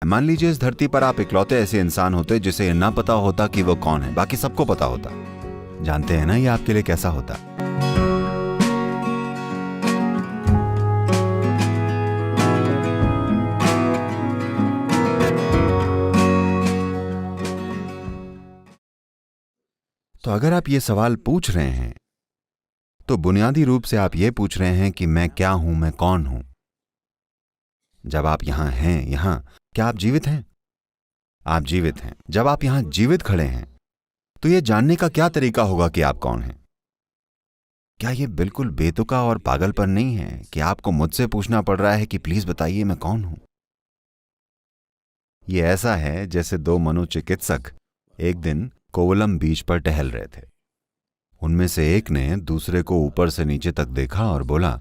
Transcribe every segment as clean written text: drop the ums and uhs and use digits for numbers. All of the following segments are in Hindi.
मान लीजिए इस धरती पर आप इकलौते ऐसे इंसान होते जिसे ये ना पता होता कि वो कौन है, बाकी सबको पता होता। जानते हैं ना ये आपके लिए कैसा होता? तो अगर आप ये सवाल पूछ रहे हैं तो बुनियादी रूप से आप ये पूछ रहे हैं कि मैं क्या हूं, मैं कौन हूं। जब आप यहां हैं, क्या आप जीवित हैं? आप जीवित हैं। जब आप यहां जीवित खड़े हैं तो यह जानने का क्या तरीका होगा कि आप कौन हैं? क्या यह बिल्कुल बेतुका और पागलपन नहीं है कि आपको मुझसे पूछना पड़ रहा है कि प्लीज बताइए मैं कौन हूं? यह ऐसा है जैसे दो मनोचिकित्सक एक दिन कोवलम बीच पर टहल रहे थे। उनमें से एक ने दूसरे को ऊपर से नीचे तक देखा और बोला,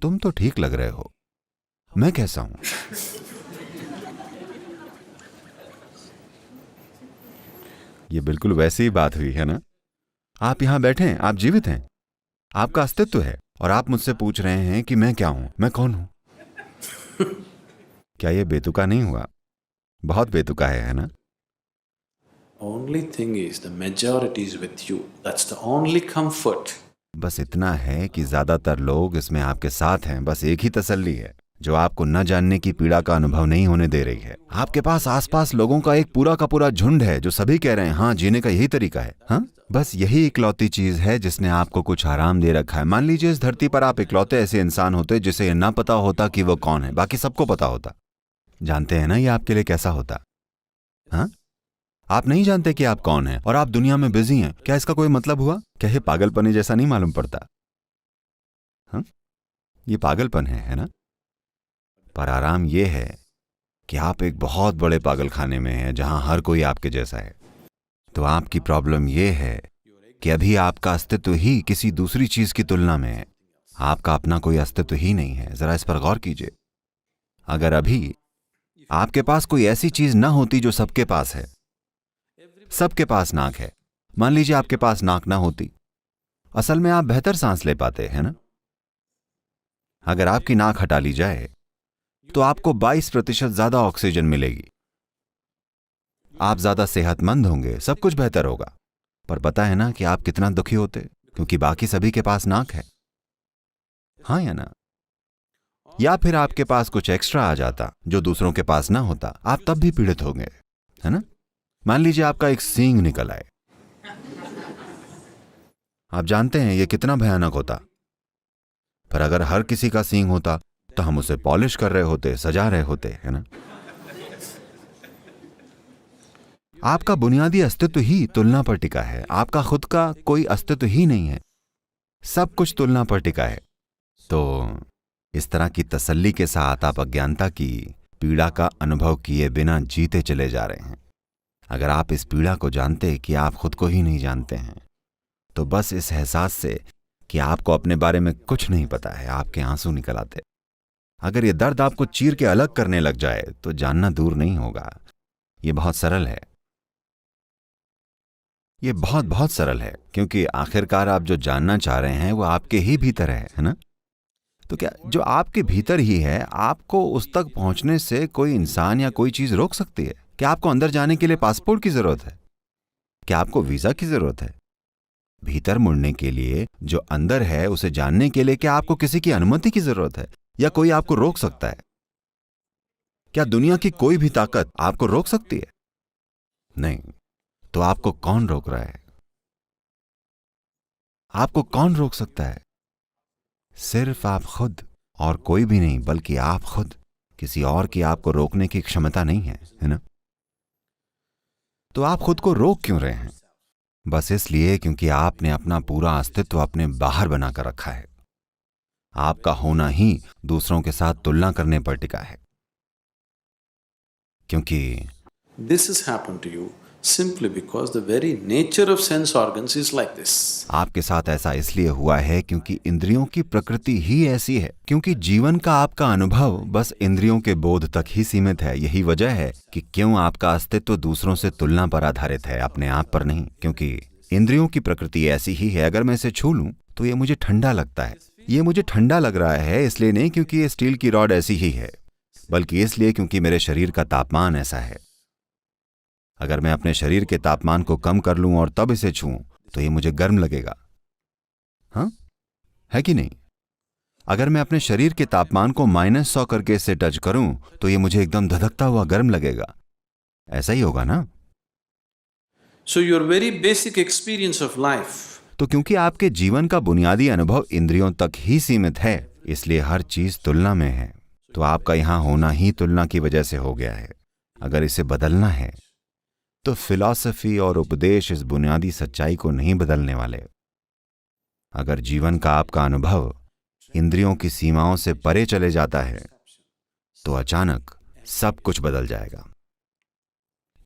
तुम तो ठीक लग रहे हो, मैं कैसा हूं? ये बिल्कुल वैसी ही बात हुई है ना? आप यहां बैठे हैं, आप जीवित हैं, आपका अस्तित्व है, और आप मुझसे पूछ रहे हैं कि मैं क्या हूं, मैं कौन हूं? क्या यह बेतुका नहीं हुआ? बहुत बेतुका है ना? Only thing is the majority is with you. That's the only comfort. बस इतना है कि ज्यादातर लोग इसमें आपके साथ हैं। बस एक ही तसल्ली है जो आपको न जानने की पीड़ा का अनुभव नहीं होने दे रही है। आपके पास आसपास लोगों का एक पूरा का पूरा झुंड है जो सभी कह रहे हैं हाँ जीने का यही तरीका है। हाँ, बस यही इकलौती चीज है जिसने आपको कुछ आराम दे रखा है। मान लीजिए इस धरती पर आप इकलौते ऐसे इंसान होते जिसे यह ना पता होता कि वो कौन है, बाकी सबको पता होता। जानते हैं ना ये आपके लिए कैसा होता? हाँ, आप नहीं जानते कि आप कौन हैं और आप दुनिया में बिजी हैं। क्या इसका कोई मतलब हुआ? क्या ये पागलपन जैसा नहीं मालूम पड़ता? हाँ, ये पागलपन है ना? पर आराम ये है कि आप एक बहुत बड़े पागलखाने में हैं जहां हर कोई आपके जैसा है। तो आपकी प्रॉब्लम ये है कि अभी आपका अस्तित्व ही किसी दूसरी चीज की तुलना में है। आपका अपना कोई अस्तित्व ही नहीं है। जरा इस पर गौर कीजिए। अगर अभी आपके पास कोई ऐसी चीज ना होती जो सबके पास है, सबके पास नाक है, मान लीजिए आपके पास नाक ना होती, असल में आप बेहतर सांस ले पाते हैं ना? अगर आपकी नाक हटा ली जाए तो आपको 22% ज्यादा ऑक्सीजन मिलेगी, आप ज्यादा सेहतमंद होंगे, सब कुछ बेहतर होगा। पर पता है ना कि आप कितना दुखी होते, क्योंकि बाकी सभी के पास नाक है। हाँ या ना? या फिर आपके पास कुछ एक्स्ट्रा आ जाता जो दूसरों के पास ना होता, आप तब भी पीड़ित होंगे, है ना? मान लीजिए आपका एक सींग निकल आए। आप जानते हैं यह कितना भयानक होता। पर अगर हर किसी का सींग होता तो हम उसे पॉलिश कर रहे होते, सजा रहे होते, है ना? आपका बुनियादी अस्तित्व ही तुलना पर टिका है। आपका खुद का कोई अस्तित्व ही नहीं है, सब कुछ तुलना पर टिका है। तो इस तरह की तसल्ली के साथ आप अज्ञानता की पीड़ा का अनुभव किए बिना जीते चले जा रहे हैं। अगर आप इस पीड़ा को जानते कि आप खुद को ही नहीं जानते हैं, तो बस इस एहसास से कि आपको अपने बारे में कुछ नहीं पता है, आपके आंसू निकल आते। अगर ये दर्द आपको चीर के अलग करने लग जाए तो जानना दूर नहीं होगा। ये बहुत सरल है, ये बहुत बहुत सरल है, क्योंकि आखिरकार आप जो जानना चाह रहे हैं वो आपके ही भीतर है ना? तो क्या जो आपके भीतर ही है, आपको उस तक पहुंचने से कोई इंसान या कोई चीज रोक सकती है? क्या आपको अंदर जाने के लिए पासपोर्ट की जरूरत है? क्या आपको वीजा की जरूरत है? भीतर मुड़ने के लिए जो अंदर है उसे जानने के लिए क्या आपको किसी की अनुमति की जरूरत है, या कोई आपको रोक सकता है? क्या दुनिया की कोई भी ताकत आपको रोक सकती है? नहीं। तो आपको कौन रोक रहा है? आपको कौन रोक सकता है? सिर्फ आप खुद, और कोई भी नहीं, बल्कि आप खुद। किसी और की आपको रोकने की क्षमता नहीं है ना? तो आप खुद को रोक क्यों रहे हैं? बस इसलिए क्योंकि आपने अपना पूरा अस्तित्व अपने बाहर बनाकर रखा है। आपका होना ही दूसरों के साथ तुलना करने पर टिका है। क्योंकि This has happened to you simply because the very nature of sense organs is like this. आपके साथ ऐसा इसलिए हुआ है क्योंकि इंद्रियों की प्रकृति ही ऐसी है। क्योंकि जीवन का आपका अनुभव बस इंद्रियों के बोध तक ही सीमित है। यही वजह है कि क्यों आपका अस्तित्व दूसरों से तुलना पर आधारित है, अपने आप पर नहीं। क्योंकि इंद्रियों की प्रकृति ऐसी ही है। अगर मैं इसे छू लूं तो ये मुझे ठंडा लगता है। ये मुझे ठंडा लग रहा है इसलिए नहीं क्योंकि ये स्टील की रॉड ऐसी ही है। बल्कि इसलिए क्योंकि मेरे शरीर का तापमान ऐसा है। अगर मैं अपने शरीर के तापमान को कम कर लूं और तब इसे छूऊं तो ये मुझे गर्म लगेगा, हाँ, है कि नहीं? अगर मैं अपने शरीर के तापमान को -100 करके इससे टच करूं तो ये मुझे एकदम धधकता हुआ गर्म लगेगा। ऐसा ही होगा ना? So your very basic experience of life तो क्योंकि आपके जीवन का बुनियादी अनुभव इंद्रियों तक ही सीमित है, इसलिए हर चीज तुलना में है। तो आपका यहां होना ही तुलना की वजह से हो गया है। अगर इसे बदलना है तो फिलॉसफी और उपदेश इस बुनियादी सच्चाई को नहीं बदलने वाले। अगर जीवन का आपका अनुभव इंद्रियों की सीमाओं से परे चले जाता है तो अचानक सब कुछ बदल जाएगा।